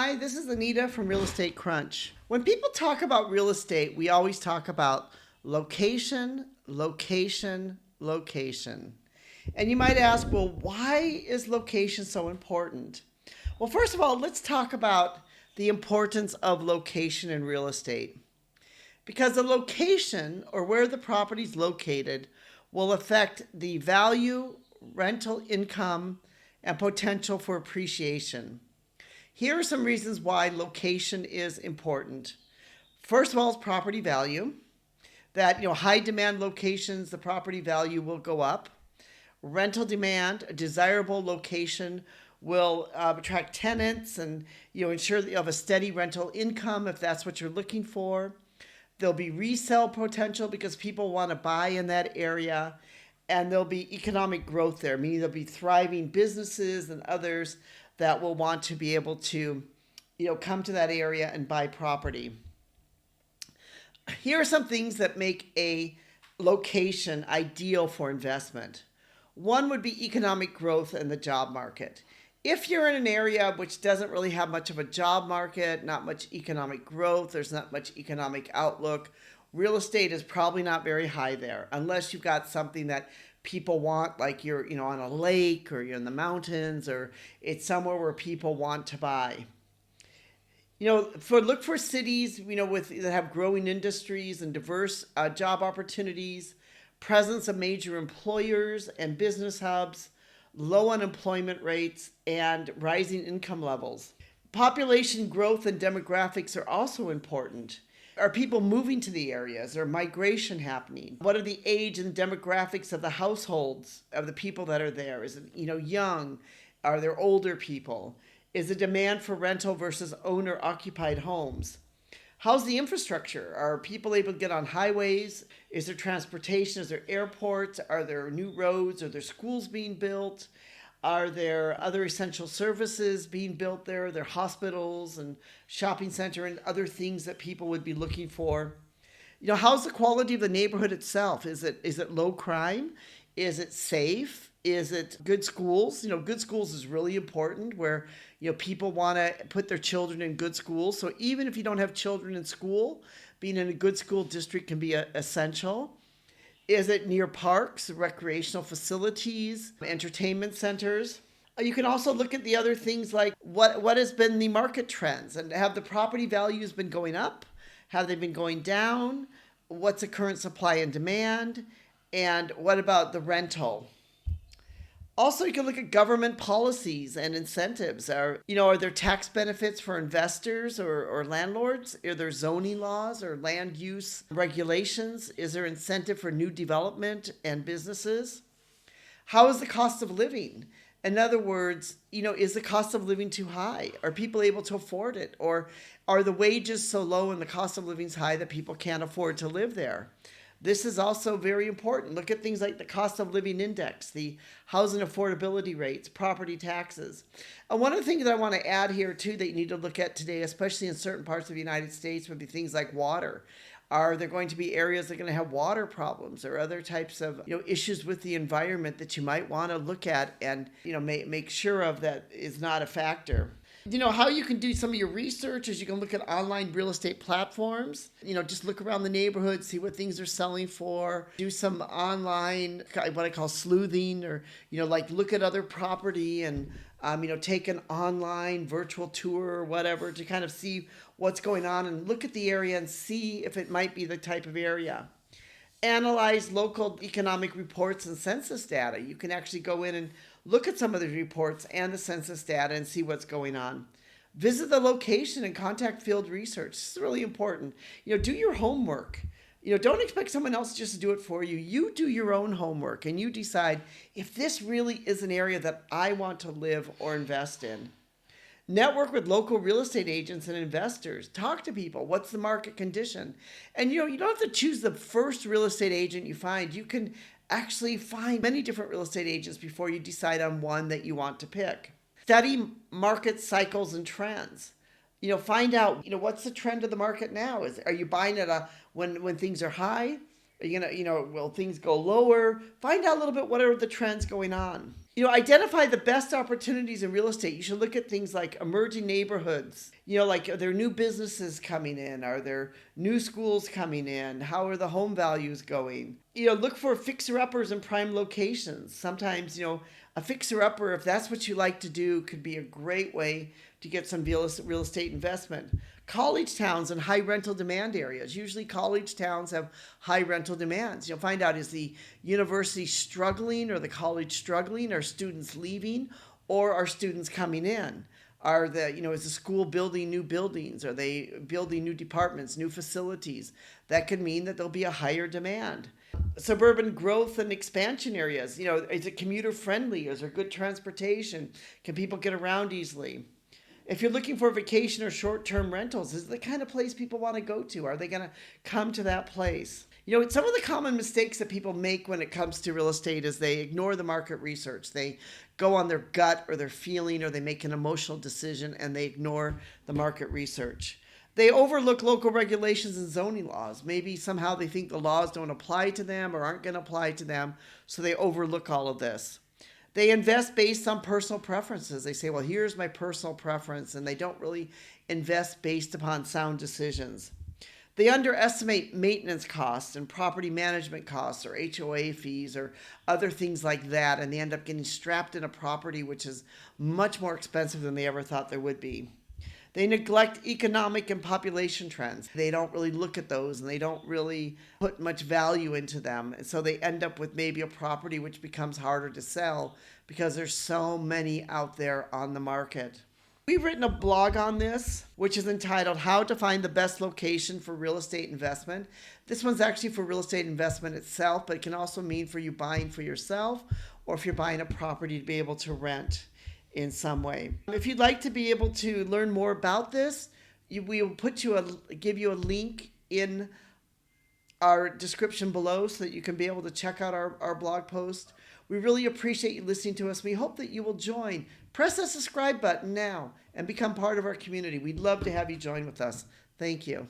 Hi, this is Anita from Real Estate Crunch. When people talk about real estate, we always talk about location, location, location. And you might ask, well, why is location so important? Well, first of all, let's talk about the importance of location in real estate. Because the location or where the property is located will affect the value, rental income, and potential for appreciation. Here are some reasons why location is important. First of all, is property value. That high demand locations, the property value will go up. Rental demand, a desirable location will attract tenants and ensure that you have a steady rental income if that's what you're looking for. There'll be resale potential because people want to buy in that area, and there'll be economic growth there, meaning there'll be thriving businesses and others that will want to be able to come to that area and buy property. Here are some things that make a location ideal for investment. One would be economic growth and the job market. If you're in an area which doesn't really have much of a job market, not much economic growth, there's not much economic outlook, real estate is probably not very high there unless you've got something that people want, like you're on a lake or you're in the mountains or it's somewhere where people want to buy. Look for cities that have growing industries and diverse job opportunities, presence of major employers and business hubs, low unemployment rates, and rising income levels. Population growth and demographics are also important. Are people moving to the areas? Is there migration happening? What are the age and demographics of the households of the people that are there? Is it young? Are there older people? Is the demand for rental versus owner-occupied homes? How's the infrastructure? Are people able to get on highways? Is there transportation? Is there airports? Are there new roads? Are there schools being built? Are there other essential services being built there? Are there hospitals and shopping center and other things that people would be looking for? How's the quality of the neighborhood itself? Is it low crime? Is it safe? Is it good schools? Good schools is really important where, people want to put their children in good schools. So even if you don't have children in school, being in a good school district can be essential. Is it near parks, recreational facilities, entertainment centers? You can also look at the other things like what has been the market trends, and have the property values been going up? Have they been going down? What's the current supply and demand? And what about the rental? Also, you can look at government policies and incentives. Are there tax benefits for investors or landlords? Are there zoning laws or land use regulations? Is there incentive for new development and businesses? How is the cost of living? In other words, is the cost of living too high? Are people able to afford it? Or are the wages so low and the cost of living is high that people can't afford to live there? This is also very important. Look at things like the cost of living index, the housing affordability rates, property taxes. And one of the things that I want to add here too that you need to look at today, especially in certain parts of the United States, would be things like water. Are there going to be areas that are going to have water problems or other types of issues with the environment that you might want to look at and make sure of that is not a factor? How you can do some of your research is you can look at online real estate platforms. Just look around the neighborhood, see what things are selling for. Do some online, what I call sleuthing, or like look at other property and take an online virtual tour or whatever to kind of see what's going on and look at the area and see if it might be the type of area. Analyze local economic reports and census data. You can actually go in and look at some of the reports and the census data and see what's going on. Visit the location and contact field research. This is really important. Do your homework. Don't expect someone else just to do it for you. You do your own homework and you decide if this really is an area that I want to live or invest in. Network with local real estate agents and investors. Talk to people. What's the market condition? And you don't have to choose the first real estate agent you find. You can actually find many different real estate agents before you decide on one that you want to pick. Study market cycles and trends. Find out, what's the trend of the market now? Are you buying at when things are high? Are you gonna, will things go lower? Find out a little bit what are the trends going on. Identify the best opportunities in real estate. You should look at things like emerging neighborhoods. Like, are there new businesses coming in? Are there new schools coming in? How are the home values going? Look for fixer-uppers in prime locations. Sometimes, a fixer-upper, if that's what you like to do, could be a great way to get some real estate investment. College towns and high rental demand areas. Usually college towns have high rental demands. You'll find out, is the university struggling or the college struggling? Are students leaving or are students coming in? Is the school building new buildings? Are they building new departments, new facilities? That could mean that there'll be a higher demand. Suburban growth and expansion areas. Is it commuter friendly? Is there good transportation? Can people get around easily? If you're looking for vacation or short-term rentals, is it the kind of place people want to go to? Are they going to come to that place? Some of the common mistakes that people make when it comes to real estate is they ignore the market research. They go on their gut or their feeling, or they make an emotional decision and they ignore the market research. They overlook local regulations and zoning laws. Maybe somehow they think the laws don't apply to them or aren't going to apply to them, so they overlook all of this. They invest based on personal preferences. They say, well, here's my personal preference, and they don't really invest based upon sound decisions. They underestimate maintenance costs and property management costs or HOA fees or other things like that, and they end up getting strapped in a property which is much more expensive than they ever thought there would be. They neglect economic and population trends. They don't really look at those, and they don't really put much value into them. And so they end up with maybe a property which becomes harder to sell because there's so many out there on the market. We've written a blog on this, which is entitled How to Find the Best Location for Real Estate Investment. This one's actually for real estate investment itself, but it can also mean for you buying for yourself, or if you're buying a property to be able to rent in some way. If you'd like to be able to learn more about this, we will give you a link in our description below so that you can be able to check out our blog post. We really appreciate you listening to us. We hope that you will join. Press the subscribe button now and become part of our community. We'd love to have you join with us. Thank you.